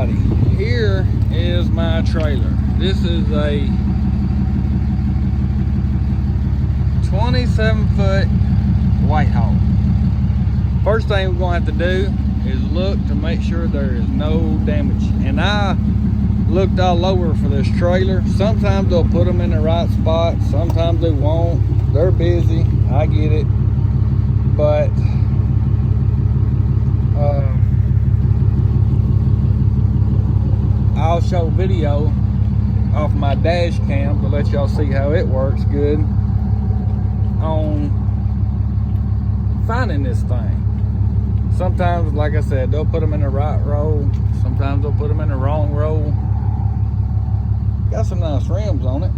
Alrighty, here is my trailer. This is a 27-foot Whitehall. First thing we're gonna have to do is look to make sure there is no damage. And I looked all over for this trailer. Sometimes they'll put them in the right spot, sometimes they won't. They're busy, I get it, but I'll show video off my dash cam to let y'all see how it works good on finding this thing. Sometimes, like I said, they'll put them in the right row, sometimes they'll put them in the wrong row. Got some nice rims on it,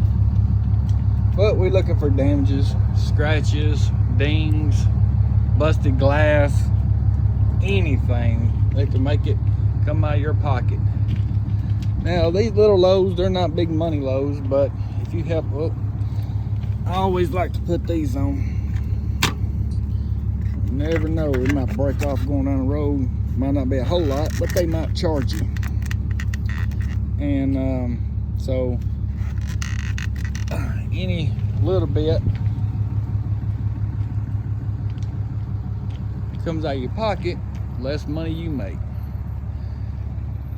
but we're looking for damages, scratches, dings, busted glass, anything that can make it come out of your pocket. Now these little lows, they're not big money lows, but if you help, well, I always like to put these on. You never know, it might break off going down the road. Might not be a whole lot, but they might charge you. And so any little bit comes out of your pocket, less money you make.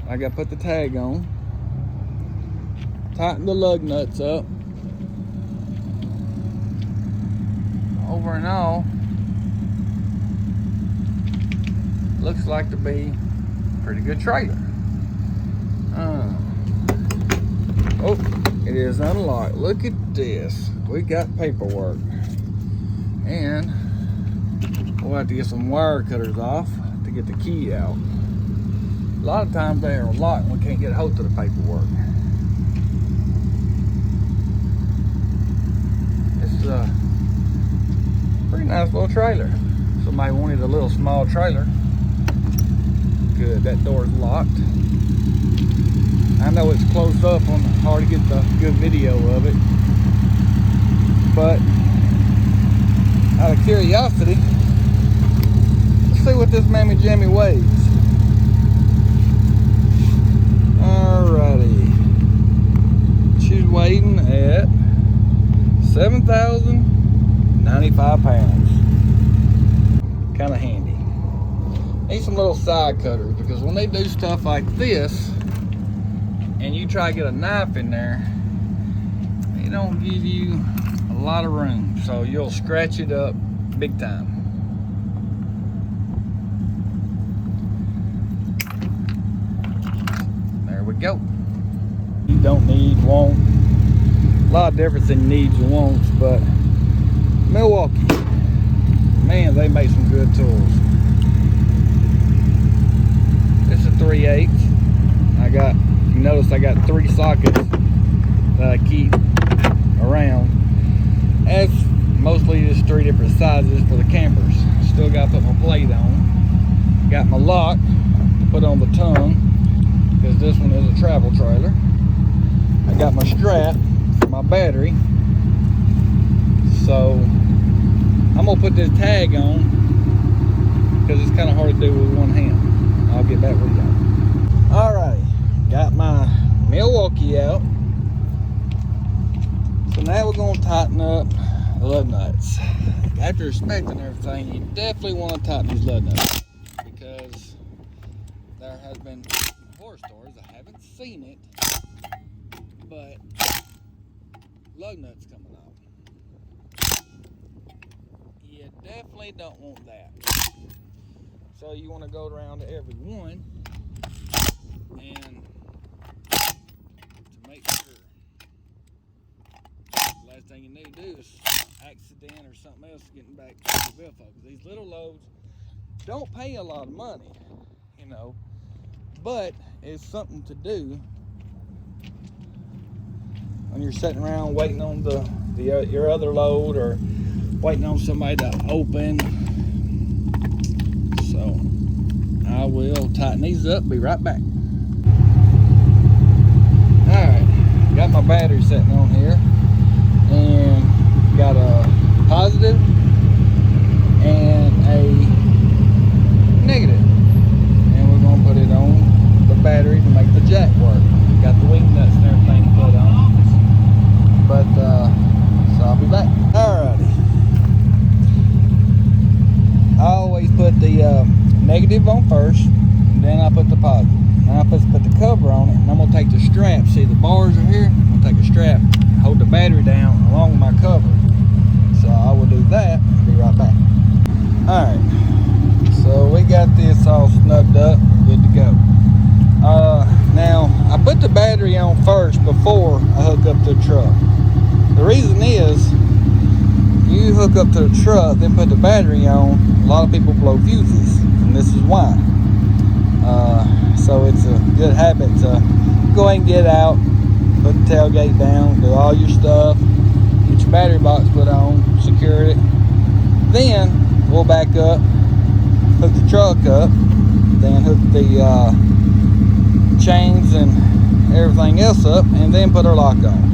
I got to put the tag on, tighten the lug nuts up. Over and all, looks like to be a pretty good trailer. Oh, it is unlocked. Look at this. We got paperwork. And we'll have to get some wire cutters off to get the key out. A lot of times they are locked and we can't get a hold of the paperwork. It's a pretty nice little trailer. Somebody wanted a little small trailer. Good, that door is locked. I know it's close up on hard to get the good video of it, but out of curiosity, let's see what this mammy jammy weighs. Alrighty, she's weighing at 7,095 pounds. Kind of handy. Need some little side cutters, because when they do stuff like this and you try to get a knife in there, they don't give you a lot of room, so you'll scratch it up big time. There we go. You don't need, won't. A lot of difference in needs and wants, but Milwaukee, man, they make some good tools. It's a 3/8. I got, you notice I got 3 sockets that I keep around. That's mostly just 3 different sizes for the campers. Still got to put my plate on. Got my lock to put on the tongue, because this one is a travel trailer. I got my strap for my battery. So I'm gonna put this tag on, because it's kind of hard to do with one hand. I'll get back with y'all. Alright, got my Milwaukee out. So now we're gonna tighten up the lug nuts. After inspecting everything, you definitely want to tighten these lug nuts, because there has been horror stories. I haven't seen it, but lug nuts coming off. You definitely don't want that. So you want to go around to every one and to make sure. The last thing you need to do is accident or something else getting back to the billfold. These little loads don't pay a lot of money, you know, but it's something to do when you're sitting around waiting on your other load, or waiting on somebody to open. So I will tighten these up, be right back. Alright, got my battery sitting on here, and got a positive and a negative, and we're going to put it on the battery to make Alrighty. I always put the negative on first, and then I put the positive. Now I put the cover on it, and I'm gonna take the strap. See the bars are here? I'm gonna take a strap, hold the battery down along with my cover. So I will do that and be right back. Alright, so we got this all snugged up, good to go. Now I put the battery on first before I hook up to the truck. The reason is, you hook up to the truck, then put the battery on, a lot of people blow fuses, and this is why. So it's a good habit to go ahead and get out, put the tailgate down, do all your stuff, get your battery box put on, secure it. Then we'll back up, hook the truck up, then hook the chains and everything else up, and then put our lock on.